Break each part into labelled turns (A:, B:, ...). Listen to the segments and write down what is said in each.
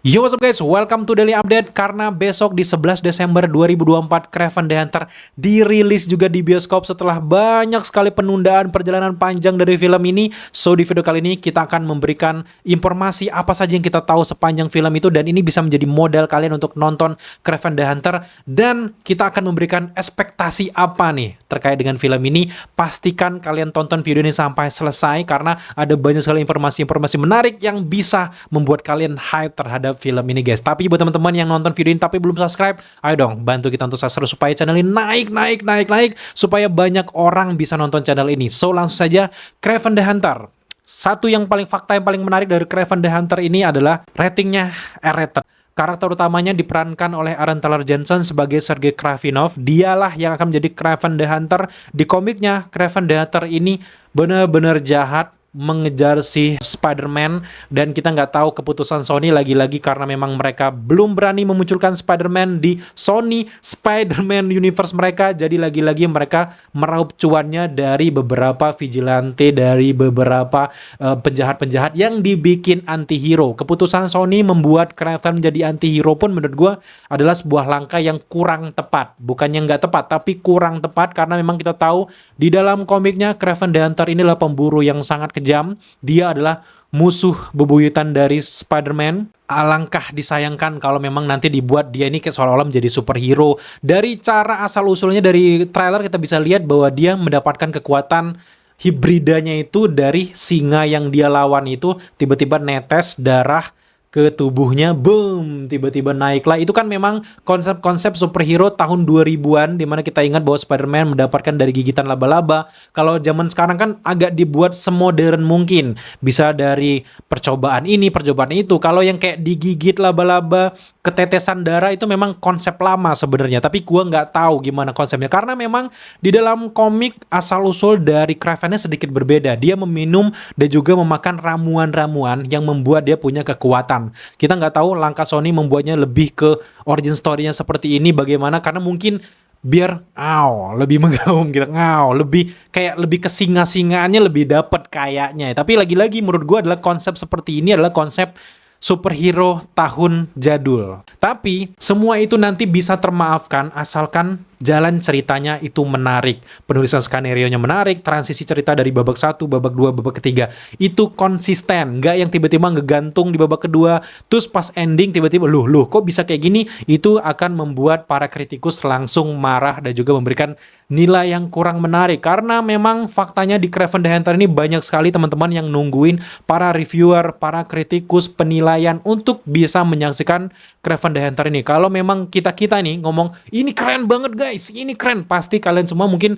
A: Yo, what's up guys? Welcome to Daily Update. Karena besok di 11 Desember 2024 Kraven the Hunter dirilis juga di bioskop setelah banyak sekali penundaan perjalanan panjang dari film ini. So, di video kali ini kita akan memberikan informasi apa saja yang kita tahu sepanjang film itu, dan ini bisa menjadi modal kalian untuk nonton Kraven the Hunter. Dan kita akan memberikan ekspektasi apa nih terkait dengan film ini. Pastikan kalian tonton video ini sampai selesai karena ada banyak sekali informasi-informasi menarik yang bisa membuat kalian hype terhadap film ini guys. Tapi buat teman-teman yang nonton video ini tapi belum subscribe, ayo dong bantu kita untuk subscribe supaya channel ini naik supaya banyak orang bisa nonton channel ini. So langsung saja, Kraven the Hunter. Satu yang paling fakta yang paling menarik dari Kraven the Hunter ini adalah ratingnya R-rated. Karakter utamanya diperankan oleh Aaron Taylor Johnson sebagai Sergei Kravinov. Dialah yang akan menjadi Kraven the Hunter. Di komiknya, Kraven the Hunter ini benar-benar jahat mengejar si Spider-Man, dan kita nggak tahu keputusan Sony lagi-lagi karena memang mereka belum berani memunculkan Spider-Man di Sony Spider-Man Universe mereka. Jadi lagi-lagi mereka meraup cuannya dari beberapa vigilante, dari beberapa penjahat-penjahat yang dibikin anti-hero. Keputusan Sony membuat Kraven menjadi anti-hero pun menurut gue adalah sebuah langkah yang kurang tepat. Bukannya nggak tepat, tapi kurang tepat karena memang kita tahu di dalam komiknya Kraven the Hunter ini adalah pemburu yang sangat kejam. Dia adalah musuh bebuyutan dari Spider-Man. Alangkah disayangkan kalau memang nanti dibuat dia ini kayak seolah-olah menjadi superhero. Dari cara asal-usulnya dari trailer kita bisa lihat bahwa dia mendapatkan kekuatan hibridanya itu dari singa yang dia lawan itu, tiba-tiba netes darah ke tubuhnya, boom, tiba-tiba naiklah. Itu kan memang konsep-konsep superhero tahun 2000-an, dimana kita ingat bahwa Spider-Man mendapatkan dari gigitan laba-laba. Kalau zaman sekarang kan agak dibuat semodern mungkin, bisa dari percobaan ini, percobaan itu. Kalau yang kayak digigit laba-laba, ketetesan darah, itu memang konsep lama sebenarnya, tapi gua nggak tahu gimana konsepnya, karena memang di dalam komik asal-usul dari Kraven-nya sedikit berbeda. Dia meminum dan juga memakan ramuan-ramuan yang membuat dia punya kekuatan. Kita nggak tahu langkah Sony membuatnya lebih ke origin story-nya seperti ini bagaimana, karena mungkin biar lebih menggaum gitu, lebih ke singa-singaannya lebih dapet kayaknya. Tapi lagi-lagi menurut gue adalah konsep seperti ini adalah konsep superhero tahun jadul. Tapi semua itu nanti bisa termaafkan asalkan jalan ceritanya itu menarik, penulisan skenario-nya menarik, transisi cerita dari babak 1, babak 2, babak ketiga itu konsisten, nggak yang tiba-tiba ngegantung di babak kedua, terus pas ending tiba-tiba loh kok bisa kayak gini. Itu akan membuat para kritikus langsung marah dan juga memberikan nilai yang kurang menarik, karena memang faktanya di Kraven the Hunter ini banyak sekali teman-teman yang nungguin para reviewer, para kritikus, penilaian untuk bisa menyaksikan Kraven the Hunter ini. Kalau memang kita nih ngomong ini keren banget guys, ini keren, pasti kalian semua mungkin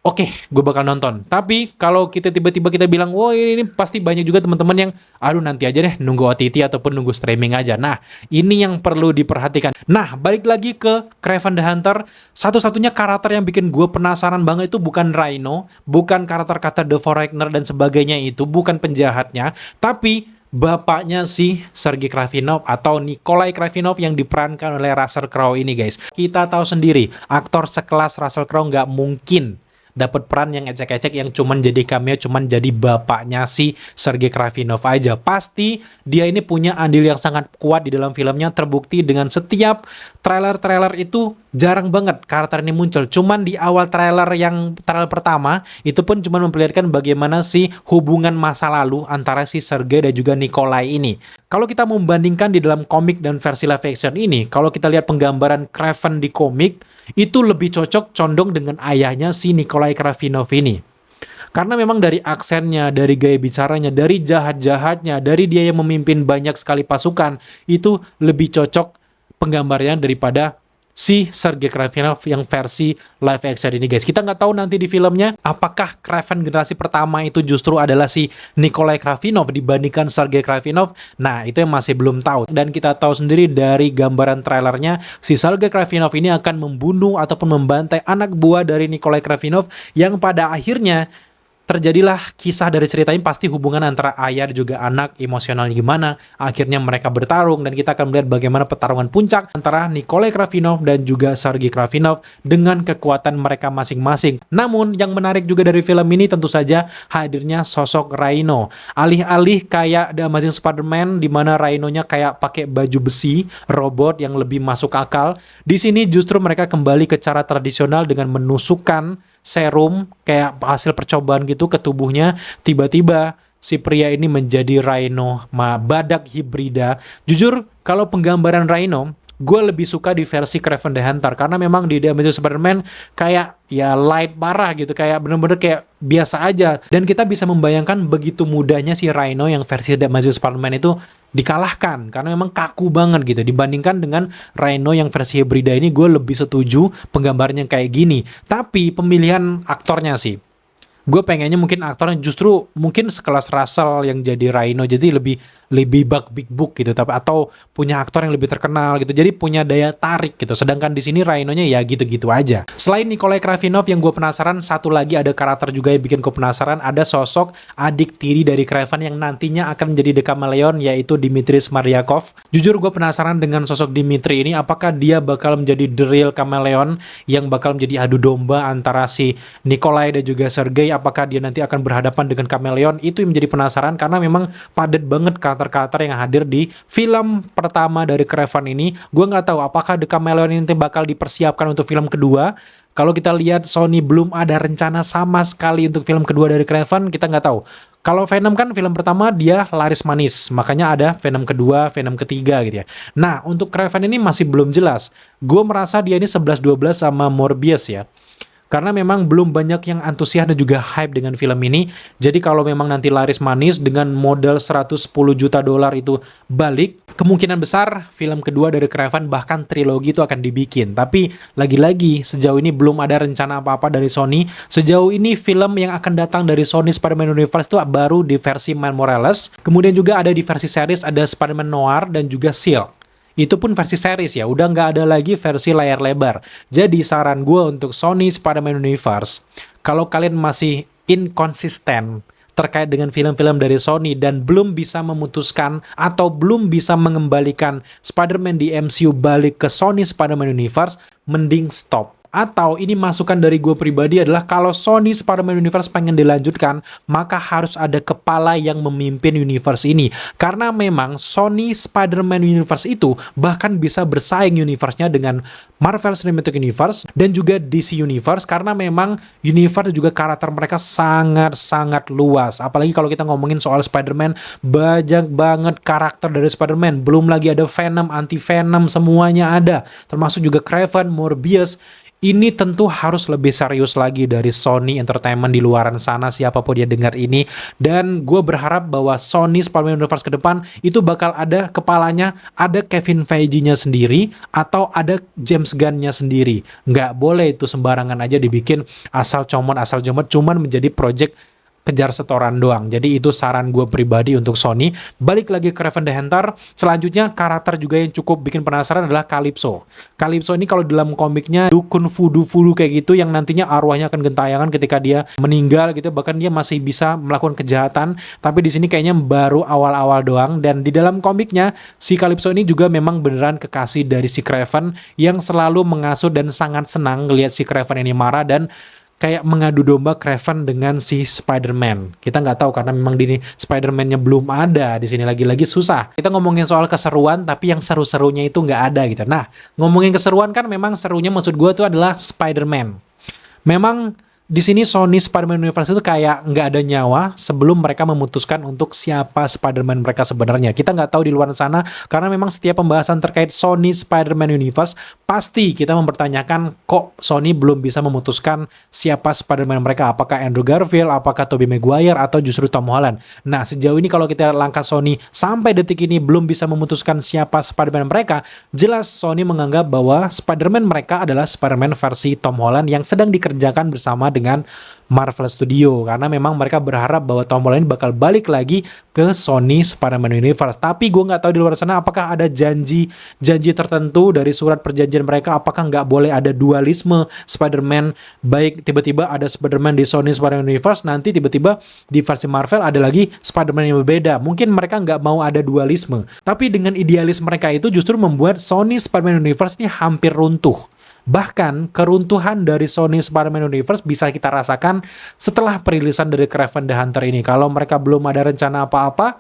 A: oke, gue bakal nonton. Tapi kalau kita tiba-tiba kita bilang, wah ini pasti banyak juga teman-teman yang, aduh nanti aja deh, nunggu OTT ataupun nunggu streaming aja. Nah, ini yang perlu diperhatikan. Nah, balik lagi ke Kraven the Hunter, satu-satunya karakter yang bikin gue penasaran banget itu bukan Rhino, bukan karakter-karakter The Foreigner dan sebagainya itu, bukan penjahatnya, tapi bapaknya si Sergei Kravinov atau Nikolai Kravinov yang diperankan oleh Russell Crowe ini guys. Kita tahu sendiri, aktor sekelas Russell Crowe nggak mungkin dapat peran yang ecek-ecek yang cuman jadi cameo, cuman jadi bapaknya si Sergei Kravinov aja. Pasti dia ini punya andil yang sangat kuat di dalam filmnya, terbukti dengan setiap trailer-trailer itu jarang banget karakter ini muncul. Cuman di awal trailer pertama itu pun cuman memperlihatkan bagaimana si hubungan masa lalu antara si Sergei dan juga Nikolai ini. Kalau kita membandingkan di dalam komik dan versi live action ini, kalau kita lihat penggambaran Kraven di komik, itu lebih cocok condong dengan ayahnya si Nikolai Kravinov ini. Karena memang dari aksennya, dari gaya bicaranya, dari jahat-jahatnya, dari dia yang memimpin banyak sekali pasukan, itu lebih cocok penggambarnya daripada si Sergei Kravinov yang versi live action ini guys. Kita nggak tahu nanti di filmnya apakah Kraven generasi pertama itu justru adalah si Nikolai Kravinov dibandingkan Sergei Kravinov. Nah, itu yang masih belum tahu. Dan kita tahu sendiri dari gambaran trailernya, si Sergei Kravinov ini akan membunuh ataupun membantai anak buah dari Nikolai Kravinov yang pada akhirnya terjadilah kisah dari cerita ini, pasti hubungan antara ayah dan juga anak emosionalnya gimana, akhirnya mereka bertarung, dan kita akan melihat bagaimana pertarungan puncak antara Nikolai Kravinov dan juga Sergei Kravinov dengan kekuatan mereka masing-masing. Namun yang menarik juga dari film ini tentu saja hadirnya sosok Rhino. Alih-alih kayak The Amazing Spider-Man di mana Rhino-nya kayak pakai baju besi, robot yang lebih masuk akal, di sini justru mereka kembali ke cara tradisional dengan menusukkan serum kayak hasil percobaan gitu ke tubuhnya. Tiba-tiba si pria ini menjadi Rhino badak hibrida. Jujur kalau penggambaran Rhino gue lebih suka di versi Kraven the Hunter, karena memang di The Amazing Spider-Man kayak ya light parah gitu, kayak bener-bener kayak biasa aja, dan kita bisa membayangkan begitu mudahnya si Rhino yang versi The Amazing Spider-Man itu dikalahkan, karena memang kaku banget gitu dibandingkan dengan Rhino yang versi hibrida ini. Gue lebih setuju penggambarnya kayak gini, tapi pemilihan aktornya sih, gue pengennya mungkin aktornya justru mungkin sekelas Russell yang jadi Rhino, jadi lebih big book gitu, tapi atau punya aktor yang lebih terkenal gitu, jadi punya daya tarik gitu. Sedangkan di sini Rhino-nya ya gitu-gitu aja. Selain Nikolai Kravinov yang gue penasaran, satu lagi ada karakter juga yang bikin gue penasaran, ada sosok adik tiri dari Kraven yang nantinya akan menjadi The Chameleon, yaitu Dimitris Maryakov. Jujur gue penasaran dengan sosok Dimitri ini, apakah dia bakal menjadi the real Chameleon yang bakal menjadi adu domba antara si Nikolai dan juga Sergei. Apakah dia nanti akan berhadapan dengan Chameleon? Itu yang menjadi penasaran, karena memang padat banget karakter-karakter yang hadir di film pertama dari Kraven ini. Gue nggak tahu apakah The Chameleon ini bakal dipersiapkan untuk film kedua. Kalau kita lihat Sony belum ada rencana sama sekali untuk film kedua dari Kraven, kita nggak tahu. Kalau Venom kan film pertama dia laris manis, makanya ada Venom kedua, Venom ketiga gitu ya. Nah, untuk Kraven ini masih belum jelas. Gue merasa dia ini 11-12 sama Morbius ya. Karena memang belum banyak yang antusias dan juga hype dengan film ini. Jadi kalau memang nanti laris manis dengan modal 110 juta dolar itu balik, kemungkinan besar film kedua dari Kraven bahkan trilogi itu akan dibikin. Tapi lagi-lagi sejauh ini belum ada rencana apa-apa dari Sony. Sejauh ini film yang akan datang dari Sony Spider-Man Universe itu baru di versi Miles Morales. Kemudian juga ada di versi series ada Spider-Man Noir dan juga Shield. Itu pun versi series ya, udah nggak ada lagi versi layar lebar. Jadi saran gue untuk Sony Spider-Man Universe, kalau kalian masih inkonsisten terkait dengan film-film dari Sony dan belum bisa memutuskan atau belum bisa mengembalikan Spider-Man di MCU balik ke Sony Spider-Man Universe, mending stop. Atau ini masukan dari gue pribadi adalah kalau Sony Spider-Man Universe pengen dilanjutkan, maka harus ada kepala yang memimpin universe ini. Karena memang Sony Spider-Man Universe itu bahkan bisa bersaing universe-nya dengan Marvel Cinematic Universe dan juga DC Universe, karena memang universe juga karakter mereka sangat-sangat luas. Apalagi kalau kita ngomongin soal Spider-Man, banyak banget karakter dari Spider-Man. Belum lagi ada Venom, anti-Venom, semuanya ada. Termasuk juga Kraven, Morbius. Ini tentu harus lebih serius lagi dari Sony Entertainment di luaran sana, siapapun dia dengar ini. Dan gue berharap bahwa Sony Spider-Man Universe ke depan itu bakal ada kepalanya, ada Kevin Feige-nya sendiri, atau ada James Gunn-nya sendiri. Nggak boleh itu sembarangan aja dibikin asal comot, cuman menjadi project kejar setoran doang. Jadi itu saran gue pribadi untuk Sony. Balik lagi ke Kraven the Hunter, selanjutnya karakter juga yang cukup bikin penasaran adalah Calypso. Calypso ini kalau dalam komiknya dukun voodoo kayak gitu yang nantinya arwahnya akan gentayangan ketika dia meninggal gitu, bahkan dia masih bisa melakukan kejahatan. Tapi di sini kayaknya baru awal-awal doang, dan di dalam komiknya si Calypso ini juga memang beneran kekasih dari si Kraven yang selalu mengasuh dan sangat senang ngelihat si Kraven ini marah dan kayak mengadu domba Kraven dengan si Spider-Man. Kita nggak tahu karena memang di Spider-Man-nya belum ada di sini, lagi-lagi susah. Kita ngomongin soal keseruan, tapi yang seru-serunya itu nggak ada gitu. Nah, ngomongin keseruan kan memang serunya maksud gue tuh adalah Spider-Man. Memang di sini Sony Spider-Man Universe itu kayak nggak ada nyawa sebelum mereka memutuskan untuk siapa Spider-Man mereka sebenarnya. Kita nggak tahu di luar sana, karena memang setiap pembahasan terkait Sony Spider-Man Universe pasti kita mempertanyakan kok Sony belum bisa memutuskan siapa Spider-Man mereka, apakah Andrew Garfield, apakah Tobey Maguire, atau justru Tom Holland. Nah, sejauh ini kalau kita langkah Sony sampai detik ini belum bisa memutuskan siapa Spider-Man mereka, jelas Sony menganggap bahwa Spider-Man mereka adalah Spider-Man versi Tom Holland yang sedang dikerjakan bersama dengan Marvel Studio, karena memang mereka berharap bahwa Tom Holland bakal balik lagi ke Sony Spider-Man Universe. Tapi gue nggak tahu di luar sana apakah ada janji tertentu dari surat perjanjian mereka, apakah nggak boleh ada dualisme Spider-Man, baik tiba-tiba ada Spider-Man di Sony Spider-Man Universe, nanti tiba-tiba di versi Marvel ada lagi Spider-Man yang berbeda. Mungkin mereka nggak mau ada dualisme, tapi dengan idealis mereka itu justru membuat Sony Spider-Man Universe ini hampir runtuh. Bahkan keruntuhan dari Sony Spider-Man Universe bisa kita rasakan setelah perilisan dari Kraven the Hunter ini. Kalau mereka belum ada rencana apa-apa,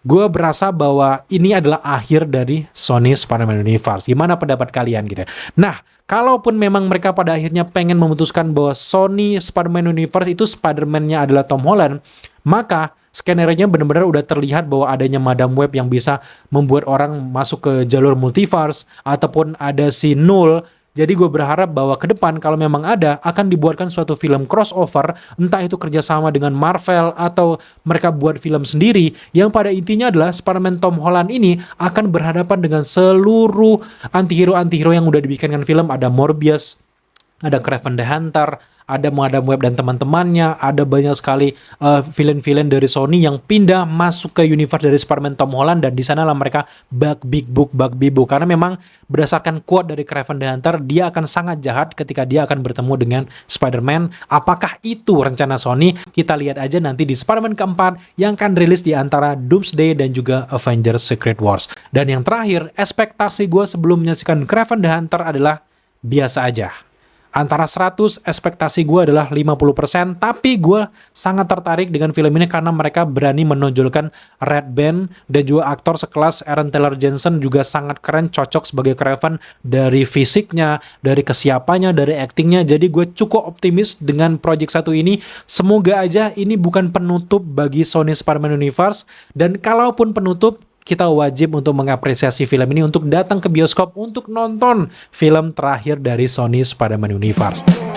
A: gue berasa bahwa ini adalah akhir dari Sony Spider-Man Universe. Gimana pendapat kalian gitu? Nah, kalaupun memang mereka pada akhirnya pengen memutuskan bahwa Sony Spider-Man Universe itu Spider-Man-nya adalah Tom Holland, maka skenario-nya benar-benar udah terlihat bahwa adanya Madam Web yang bisa membuat orang masuk ke jalur multiverse, ataupun ada si Null. Jadi gue berharap bahwa ke depan kalau memang ada, akan dibuatkan suatu film crossover, entah itu kerjasama dengan Marvel atau mereka buat film sendiri, yang pada intinya adalah Spider-Man Tom Holland ini akan berhadapan dengan seluruh antihero-antihero yang udah dibikinkan film. Ada Morbius, ada Kraven the Hunter, ada Madam Web dan teman-temannya, ada banyak sekali villain-villain dari Sony yang pindah masuk ke universe dari Spider-Man Tom Holland, dan di sanalah mereka bug big book, karena memang berdasarkan quote dari Kraven the Hunter, dia akan sangat jahat ketika dia akan bertemu dengan Spider-Man. Apakah itu rencana Sony? Kita lihat aja nanti di Spider-Man keempat yang akan rilis di antara Doomsday dan juga Avengers Secret Wars. Dan yang terakhir, ekspektasi gue sebelum menyaksikan Kraven the Hunter adalah biasa aja. Antara 100, ekspektasi gue adalah 50%, tapi gue sangat tertarik dengan film ini karena mereka berani menonjolkan Red Band, dan juga aktor sekelas Aaron Taylor Johnson juga sangat keren, cocok sebagai Kraven dari fisiknya, dari kesiapannya, dari aktingnya. Jadi gue cukup optimis dengan project satu ini. Semoga aja ini bukan penutup bagi Sony Spider-Man Universe, dan kalaupun penutup, kita wajib untuk mengapresiasi film ini, untuk datang ke bioskop untuk nonton film terakhir dari Sony Spider-Man Universe.